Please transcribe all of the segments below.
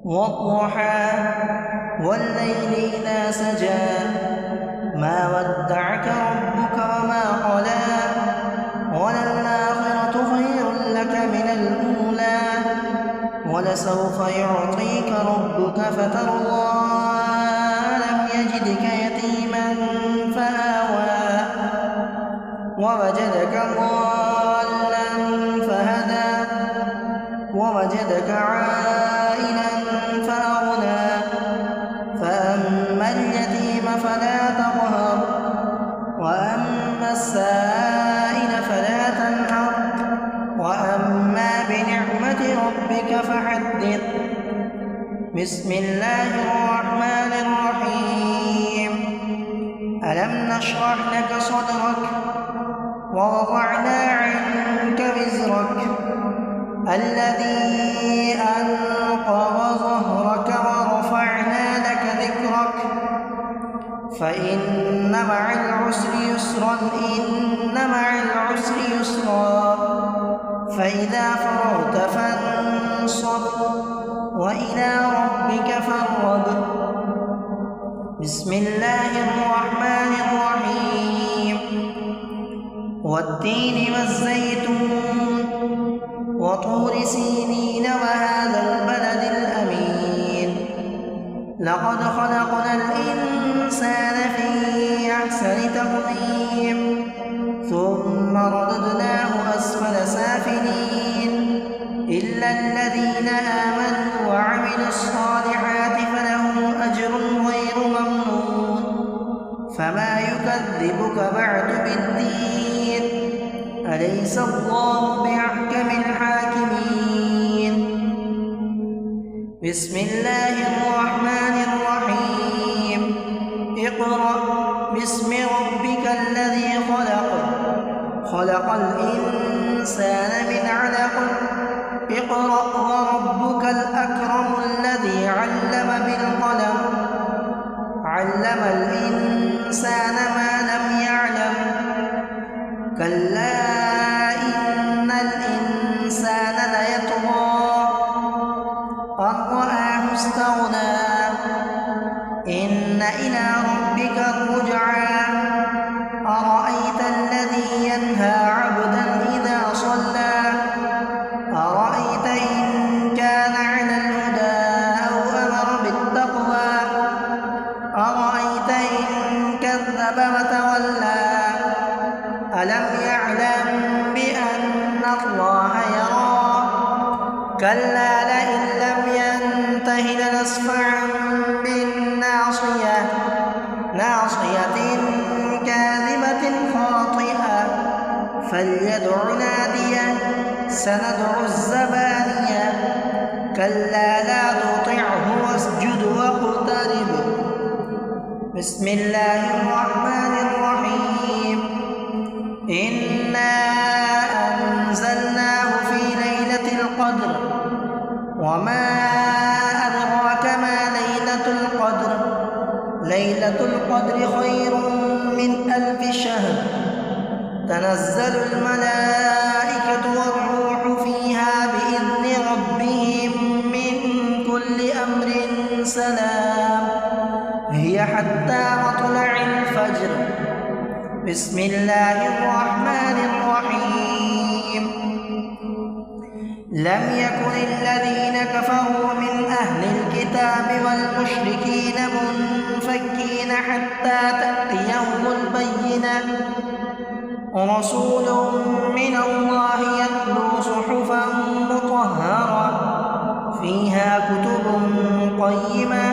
والضحى والليل إذا سجى ما ودعك ربك وما قلى وللآخرة خير لك من الأولى ولسوف يعطيك ربك فترضى ألم يجدك يتيما فآوى ووجدك ضالا فهدى ووجدك عائلا فأغنى فأما اليتيم فلا تقهر وأما السائل فلا تنهر وأما بنعمة ربك فحدث. بسم الله الرحمن الرحيم. ألم نشرح لك صدرك ووضعنا عنك وزرك الذي أنقض ظهرك ورفعنا لك ذكرك فإن مع العسر يسرا إن مع العسر يسرا فإذا فرغت فانصب وإلى ربك فارغب. بسم الله الرحمن الرحيم. والتين والزيتون وطور سينين وهذا البلد الأمين لقد خلقنا الإنسان في أحسن تقويم ثم رددناه أسفل سافلين إلا الذين آمنوا وعملوا الصالحات فلهم أجر غير ممنون فما يكذبك بعد بالدين أليس الله بأحكم الحاكمين. بسم الله الرحمن الرحيم. اقرأ باسم ربك الذي خلق خلق الإنسان من علق اقرأ وربك الأكرم الذي علم بالقلم علم الإنسان ما لم يعلم كلا إن الإنسان ليطغى أن رآه استغنى إن إلى ربك الرجعى أرأيت الذي ينهى عبدا إذا صلى أرأيت إن كان على الهدى أو أمر بالتقوى أرأيت إن كذب وتولى ألم يعلم بأن الله يرى كلا لئن لم ينته لنسفعا بالناصية ناصية كاذبة خاطئة فليدع ناديه سندع الزبانية كلا لا تطعه واسجد واقترب. بسم الله الرحمن الرحيم. إنا أنزلناه في ليلة القدر وما أدراك ما ليلة القدر ليلة القدر خير من 1000 شهر تنزل الملائكة والروح فيها بإذن ربهم من كل أمر سلام هي حتى مطلع الفجر. بسم الله الرحمن الرحيم. لم يكن الذين كفروا من أهل الكتاب والمشركين منفكين حتى تأتيهم البينة رسول من الله يتلو صحفا مطهرة فيها كتب قيمة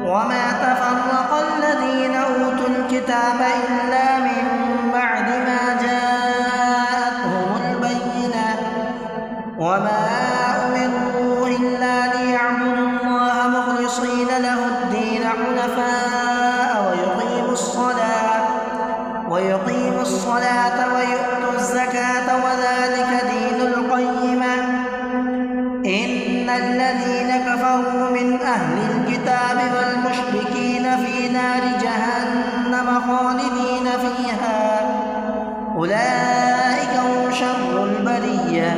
وما تفرق الذين أوتوا الكتاب إلا من بعد ما جاءتهم البينة وما أمروا إلا ليعبدوا الله مخلصين له الدين حنفاء ويقيموا الصلاة ويؤتوا الزكاة وذلك دين القيمة إن الذين كفروا من أهل الكتاب والمشركين في نار جهنم خالدين فيها أولئك هم شر البرية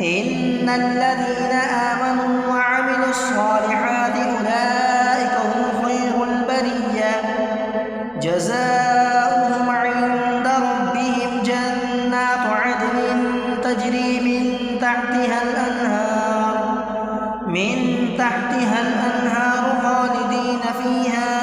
إن الذين آمنوا وعملوا الصالحات من تحتها الأنهار خالدين فيها